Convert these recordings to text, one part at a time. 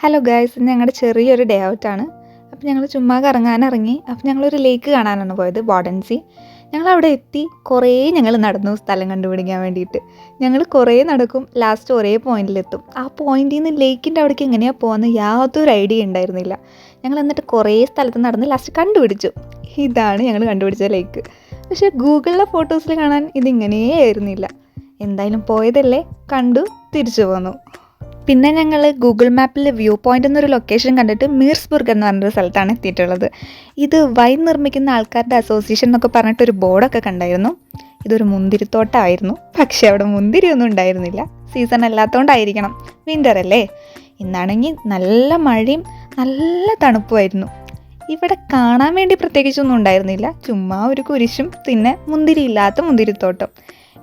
Hello guys, ഇന്ന് ഞങ്ങളുടെ ചെറിയൊരു ഡേ ഔട്ടാണ്. അപ്പോൾ ഞങ്ങൾ ചുമ്മാ കറങ്ങാനിറങ്ങി. അപ്പോൾ ഞങ്ങളൊരു ലേക്ക് കാണാനാണ് പോയത്, ബോഡൻസി. ഞങ്ങളവിടെ എത്തി ഞങ്ങൾ നടന്നു സ്ഥലം കണ്ടുപിടിക്കാൻ വേണ്ടിയിട്ട്. ഞങ്ങൾ കുറേ നടക്കും, ലാസ്റ്റ് ഒരേ പോയിന്റിലെത്തും. ആ പോയിന്റിൽ നിന്ന് ലേക്കിൻ്റെ അവിടേക്ക് എങ്ങനെയാണ് പോകുന്നത് യാതൊരു ഐഡിയ ഉണ്ടായിരുന്നില്ല. ഞങ്ങൾ എന്നിട്ട് കുറേ സ്ഥലത്ത് നടന്ന് ലാസ്റ്റ് കണ്ടുപിടിച്ചു. ഇതാണ് ഞങ്ങൾ കണ്ടുപിടിച്ച ലേക്ക്. പക്ഷേ ഗൂഗിളിലെ ഫോട്ടോസിൽ കാണാൻ ഇതിങ്ങനേ ആയിരുന്നില്ല. എന്തായാലും പോയതല്ലേ, കണ്ടു തിരിച്ചു പോന്നു. പിന്നെ ഞങ്ങൾ ഗൂഗിൾ മാപ്പിൽ വ്യൂ പോയിൻ്റ് എന്നൊരു ലൊക്കേഷൻ കണ്ടിട്ട് മീർസ്ബുർഗ് എന്ന് പറഞ്ഞൊരു സ്ഥലത്താണ് എത്തിയിട്ടുള്ളത്. ഇത് വൈൻ നിർമ്മിക്കുന്ന ആൾക്കാരുടെ അസോസിയേഷൻ എന്നൊക്കെ പറഞ്ഞിട്ടൊരു ബോർഡൊക്കെ കണ്ടായിരുന്നു. ഇതൊരു മുന്തിരിത്തോട്ടമായിരുന്നു, പക്ഷേ അവിടെ മുന്തിരിയൊന്നും ഉണ്ടായിരുന്നില്ല. സീസൺ അല്ലാത്തതുകൊണ്ടായിരിക്കണം, വിൻ്റർ അല്ലേ. ഇന്നാണെങ്കിൽ നല്ല മഴയും നല്ല തണുപ്പുമായിരുന്നു. ഇവിടെ കാണാൻ വേണ്ടി പ്രത്യേകിച്ചൊന്നും ഉണ്ടായിരുന്നില്ല, ചുമ്മാ ഒരു കുരിശും പിന്നെ മുന്തിരിയില്ലാത്ത മുന്തിരിത്തോട്ടം.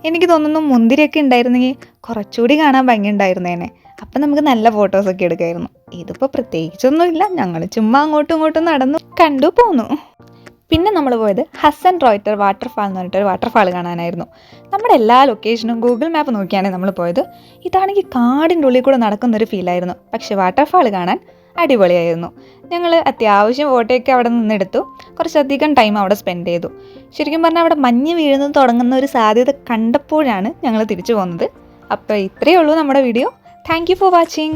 എനിക്ക് തോന്നുന്നു മുന്തിരിയൊക്കെ ഉണ്ടായിരുന്നെങ്കിൽ കുറച്ചുകൂടി കാണാൻ ഭംഗിയുണ്ടായിരുന്നേനെ. അപ്പം നമുക്ക് നല്ല ഫോട്ടോസൊക്കെ എടുക്കായിരുന്നു. ഇതിപ്പോൾ പ്രത്യേകിച്ചൊന്നുമില്ല, ഞങ്ങൾ ചുമ്മാ അങ്ങോട്ടും ഇങ്ങോട്ടും നടന്നു കണ്ടു പോന്നു. പിന്നെ നമ്മൾ പോയത് ഹസൻ റോയ്റ്റർ വാട്ടർഫാൾ എന്ന് പറഞ്ഞിട്ടൊരു വാട്ടർഫാൾ കാണാനായിരുന്നു. നമ്മുടെ എല്ലാ ലൊക്കേഷനും ഗൂഗിൾ മാപ്പ് നോക്കിയാണ് നമ്മൾ പോയത്. ഇതാണെങ്കിൽ കാടിൻ്റെ ഉള്ളിൽ കൂടെ നടക്കുന്നൊരു ഫീലായിരുന്നു, പക്ഷേ വാട്ടർഫാൾ കാണാൻ അടിപൊളിയായിരുന്നു. ഞങ്ങൾ അത്യാവശ്യം ഫോട്ടോയൊക്കെ അവിടെ നിന്നെടുത്തു, കുറച്ചധികം ടൈം അവിടെ സ്പെൻഡ് ചെയ്തു. ശരിക്കും പറഞ്ഞാൽ അവിടെ മഞ്ഞ് വീഴുന്നത് തുടങ്ങുന്ന ഒരു സാധ്യത കണ്ടപ്പോഴാണ് ഞങ്ങൾ തിരിച്ചു പോകുന്നത്. അപ്പോൾ ഇത്രയേ ഉള്ളൂ നമ്മുടെ video. Thank you for watching.